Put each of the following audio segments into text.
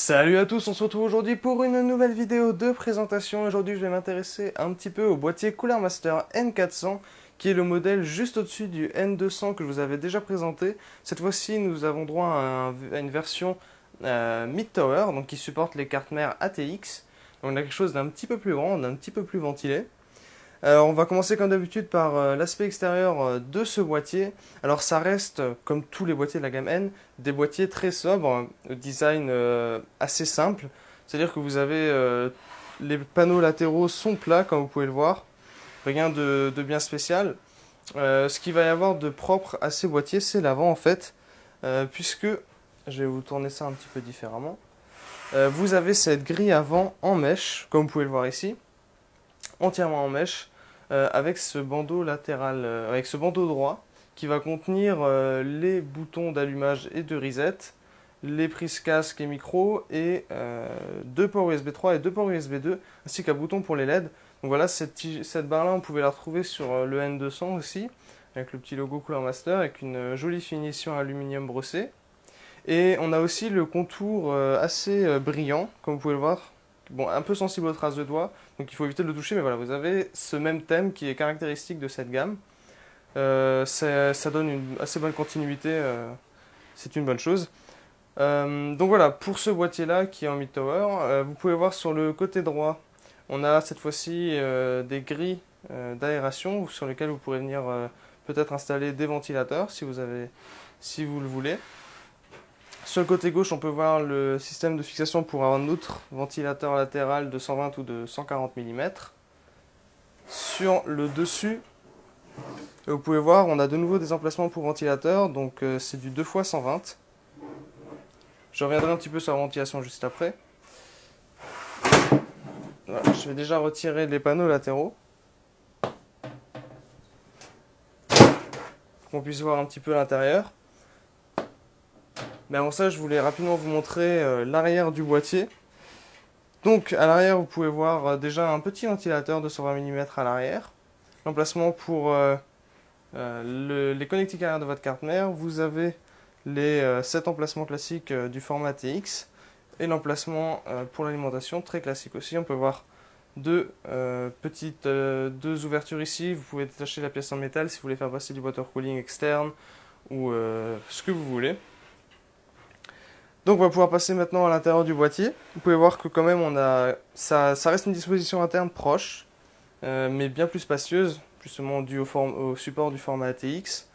Salut à tous, on se retrouve aujourd'hui pour une nouvelle vidéo de présentation. Aujourd'hui, je vais m'intéresser un petit peu au boîtier Cooler Master N400, qui est le modèle juste au-dessus du N200 que je vous avais déjà présenté. Cette fois-ci, nous avons droit à une version mid-tower, donc qui supporte les cartes mères ATX. Donc on a quelque chose d'un petit peu plus grand, d'un petit peu plus ventilé. Alors, on va commencer comme d'habitude par l'aspect extérieur de ce boîtier. Alors ça reste, comme tous les boîtiers de la gamme N, des boîtiers très sobres, design assez simple. C'est-à-dire que vous avez les panneaux latéraux sont plats, comme vous pouvez le voir. Rien de bien spécial. Ce qu'il va y avoir de propre à ces boîtiers, c'est l'avant en fait. Puisque, je vais vous tourner ça un petit peu différemment. Vous avez cette grille avant en mèche, comme vous pouvez le voir ici, entièrement en mèche, avec ce bandeau latéral, avec ce bandeau droit qui va contenir les boutons d'allumage et de reset, les prises casque et micro et deux ports USB 3 et deux ports USB 2 ainsi qu'un bouton pour les LED. Donc voilà, cette barre là on pouvait la retrouver sur le N200 aussi avec le petit logo Cooler Master avec une jolie finition aluminium brossé. Et on a aussi le contour assez brillant, comme vous pouvez le voir. Bon, un peu sensible aux traces de doigts, donc il faut éviter de le toucher, mais voilà, vous avez ce même thème qui est caractéristique de cette gamme. Ça donne une assez bonne continuité, c'est une bonne chose. Donc voilà, pour ce boîtier-là qui est en mid-tower, vous pouvez voir sur le côté droit, on a cette fois-ci des grilles d'aération sur lesquelles vous pourrez venir peut-être installer des ventilateurs si vous le voulez. Sur le côté gauche, on peut voir le système de fixation pour un autre ventilateur latéral de 120 ou de 140 mm. Sur le dessus, vous pouvez voir, on a de nouveau des emplacements pour ventilateur, donc c'est du 2 x 120. Je reviendrai un petit peu sur la ventilation juste après. Voilà, je vais déjà retirer les panneaux latéraux pour qu'on puisse voir un petit peu l'intérieur. Mais avant ça, je voulais rapidement vous montrer l'arrière du boîtier. Donc à l'arrière, vous pouvez voir déjà un petit ventilateur de 120 mm à l'arrière. L'emplacement pour les connectiques arrière de votre carte mère. Vous avez les 7 emplacements classiques du format TX et l'emplacement pour l'alimentation très classique aussi. On peut voir deux ouvertures ici. Vous pouvez détacher la pièce en métal si vous voulez faire passer du water cooling externe ou ce que vous voulez. Donc on va pouvoir passer maintenant à l'intérieur du boîtier. Vous pouvez voir que quand même ça reste une disposition interne proche, mais bien plus spacieuse, justement dû au support du format ATX.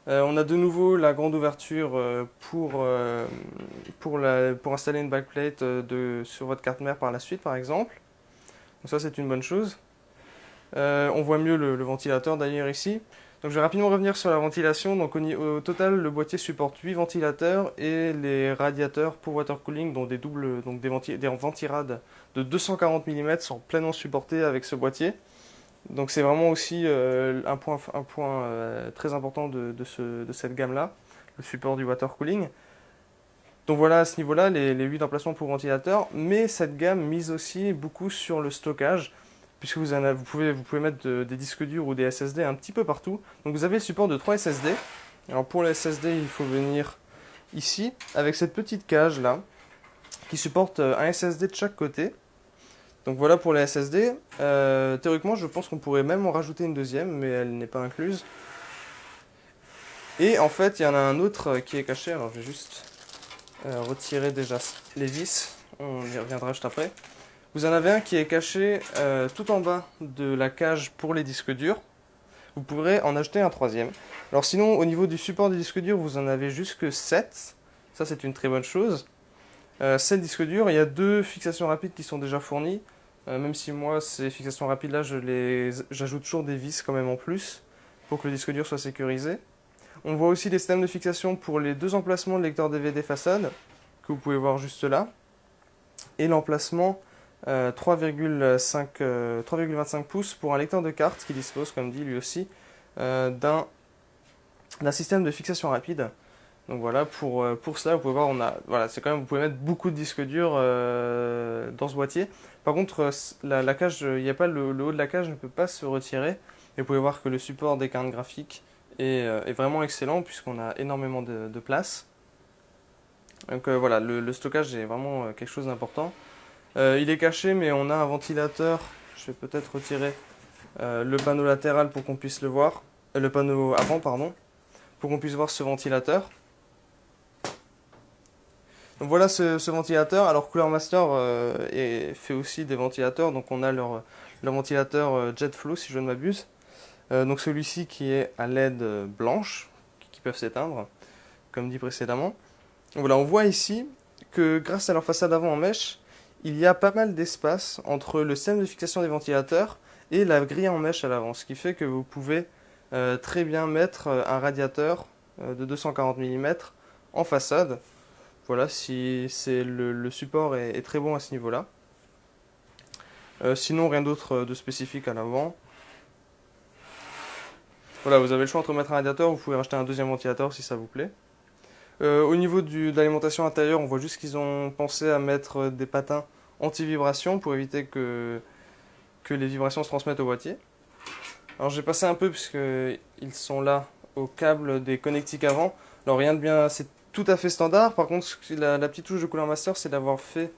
On a de nouveau la grande ouverture pour installer une backplate sur votre carte mère par la suite par exemple. Donc ça c'est une bonne chose. On voit mieux le ventilateur d'ailleurs ici. Donc je vais rapidement revenir sur la ventilation. Donc au total, le boîtier supporte 8 ventilateurs et les radiateurs pour water cooling, dont des ventirades de 240 mm sont pleinement supportés avec ce boîtier. Donc c'est vraiment aussi un point très important de cette gamme-là, le support du water cooling. Donc voilà à ce niveau-là les 8 emplacements pour ventilateurs, mais cette gamme mise aussi beaucoup sur le stockage puisque vous pouvez mettre des disques durs ou des SSD un petit peu partout. Donc vous avez le support de 3 SSD. Alors pour les SSD, il faut venir ici avec cette petite cage là qui supporte un SSD de chaque côté. Donc voilà pour les SSD. Théoriquement, je pense qu'on pourrait même en rajouter une deuxième, mais elle n'est pas incluse. Et en fait, il y en a un autre qui est caché. Alors je vais juste retirer déjà les vis. On y reviendra juste après. Vous en avez un qui est caché tout en bas de la cage pour les disques durs. Vous pourrez en acheter un troisième. Alors sinon, au niveau du support des disques durs, vous en avez jusque 7. Ça, c'est une très bonne chose. 7 disques durs, il y a 2 fixations rapides qui sont déjà fournies. Même si moi, ces fixations rapides-là, j'ajoute toujours des vis quand même en plus pour que le disque dur soit sécurisé. On voit aussi les systèmes de fixation pour les 2 emplacements de lecteur DVD façade que vous pouvez voir juste là. Et l'emplacement 3,25 pouces pour un lecteur de cartes qui dispose, comme dit lui aussi, d'un système de fixation rapide. Donc voilà, pour cela, vous pouvez voir, vous pouvez mettre beaucoup de disques durs dans ce boîtier. Par contre, la cage, il n'y a pas le haut de la cage ne peut pas se retirer. Et vous pouvez voir que le support des cartes graphiques est vraiment excellent puisqu'on a énormément de place. Donc voilà, le stockage est vraiment quelque chose d'important. Il est caché, mais on a un ventilateur. Je vais peut-être retirer le panneau latéral pour qu'on puisse le voir. Le panneau avant, pardon, pour qu'on puisse voir ce ventilateur. Donc voilà ce ventilateur. Alors Cooler Master fait aussi des ventilateurs. Donc on a leur ventilateur JetFlow, si je ne m'abuse. Donc celui-ci qui est à LED blanche, qui peuvent s'éteindre, comme dit précédemment. Donc voilà, on voit ici que grâce à leur façade avant en mèche, il y a pas mal d'espace entre le système de fixation des ventilateurs et la grille en mèche à l'avant, ce qui fait que vous pouvez très bien mettre un radiateur de 240 mm en façade. Voilà, si le support est très bon à ce niveau-là. Sinon, rien d'autre de spécifique à l'avant. Voilà, vous avez le choix entre mettre un radiateur, vous pouvez racheter un deuxième ventilateur si ça vous plaît. Au niveau de l'alimentation intérieure, on voit juste qu'ils ont pensé à mettre des patins anti-vibration pour éviter que les vibrations se transmettent au boîtier. Alors j'ai passé un peu puisqu'ils sont là au câble des connectiques avant. Alors rien de bien, c'est tout à fait standard. Par contre, la petite touche de Cooler Master, c'est d'avoir fait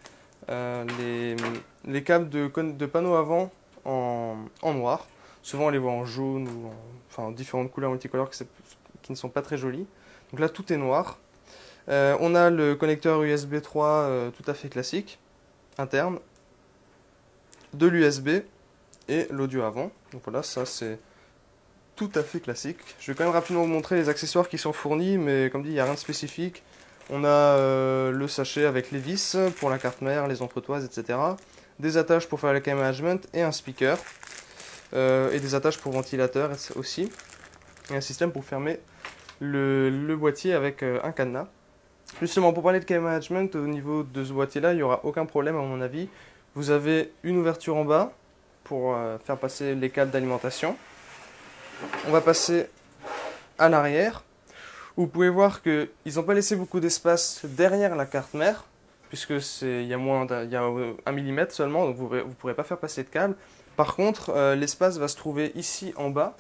les câbles de panneaux avant en noir. Souvent on les voit en jaune ou en différentes couleurs multicolores qui ne sont pas très jolies. Donc là tout est noir. On a le connecteur USB 3 tout à fait classique, interne, de l'USB et l'audio avant. Donc voilà, ça c'est tout à fait classique. Je vais quand même rapidement vous montrer les accessoires qui sont fournis, mais comme dit, il n'y a rien de spécifique. On a le sachet avec les vis pour la carte mère, les entretoises, etc. Des attaches pour faire le cam management et un speaker. Et des attaches pour ventilateur aussi. Et un système pour fermer le boîtier avec un cadenas. Justement, pour parler de cam management, au niveau de ce boîtier-là, il n'y aura aucun problème à mon avis. Vous avez une ouverture en bas pour faire passer les câbles d'alimentation. On va passer à l'arrière. Vous pouvez voir qu'ils n'ont pas laissé beaucoup d'espace derrière la carte mère, puisque il y a 1 mm seulement, donc vous ne pourrez pas faire passer de câble. Par contre, l'espace va se trouver ici en bas,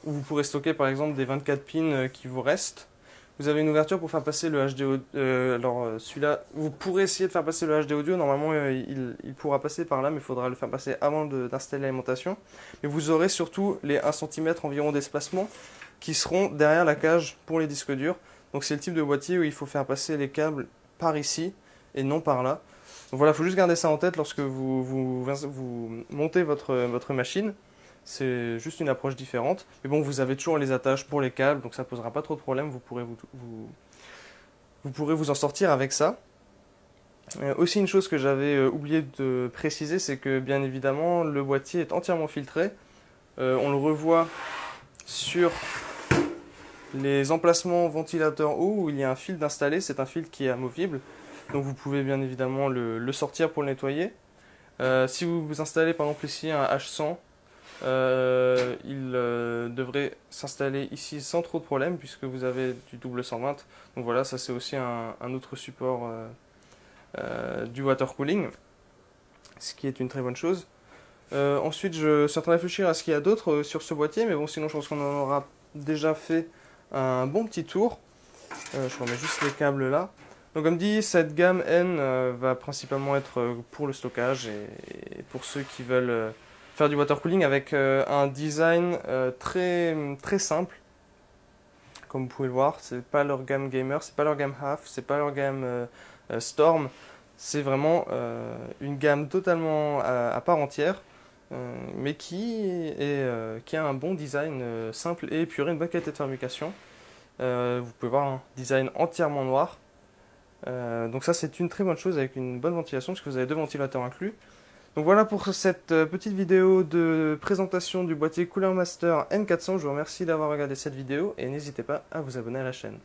où vous pourrez stocker par exemple des 24 pins qui vous restent. Vous avez une ouverture pour faire passer le HD audio. Alors celui-là, vous pourrez essayer de faire passer le HD audio. Normalement, il pourra passer par là, mais il faudra le faire passer avant d'installer l'alimentation. Mais vous aurez surtout les 1 cm environ d'espacement qui seront derrière la cage pour les disques durs. Donc c'est le type de boîtier où il faut faire passer les câbles par ici et non par là. Donc voilà, il faut juste garder ça en tête lorsque vous montez votre machine. C'est juste une approche différente. Mais bon, vous avez toujours les attaches pour les câbles, donc ça ne posera pas trop de problèmes. Vous pourrez vous en sortir avec ça. Aussi une chose que j'avais oublié de préciser, c'est que bien évidemment, le boîtier est entièrement filtré. On le revoit sur les emplacements ventilateur haut où il y a un filtre d'installer. C'est un filtre qui est amovible. Donc vous pouvez bien évidemment le sortir pour le nettoyer. Si vous installez par exemple ici un H100, il devrait s'installer ici sans trop de problème puisque vous avez du double 120. Donc voilà, ça c'est aussi un autre support du water cooling, ce qui est une très bonne chose. Ensuite, je suis en train de réfléchir à ce qu'il y a d'autre sur ce boîtier, mais bon, sinon je pense qu'on en aura déjà fait un bon petit tour. Je remets juste les câbles là. Donc comme dit, cette gamme N va principalement être pour le stockage et pour ceux qui veulent faire du water cooling avec un design très, très simple. Comme vous pouvez le voir, c'est pas leur gamme Gamer, c'est pas leur gamme Half, c'est pas leur gamme Storm. C'est vraiment une gamme totalement à part entière, mais qui a un bon design simple et épuré, une bonne qualité de fabrication. Vous pouvez voir un design entièrement noir. Donc ça c'est une très bonne chose avec une bonne ventilation puisque vous avez 2 ventilateurs inclus. Donc voilà pour cette petite vidéo de présentation du boîtier Cooler Master N400. Je vous remercie d'avoir regardé cette vidéo et n'hésitez pas à vous abonner à la chaîne.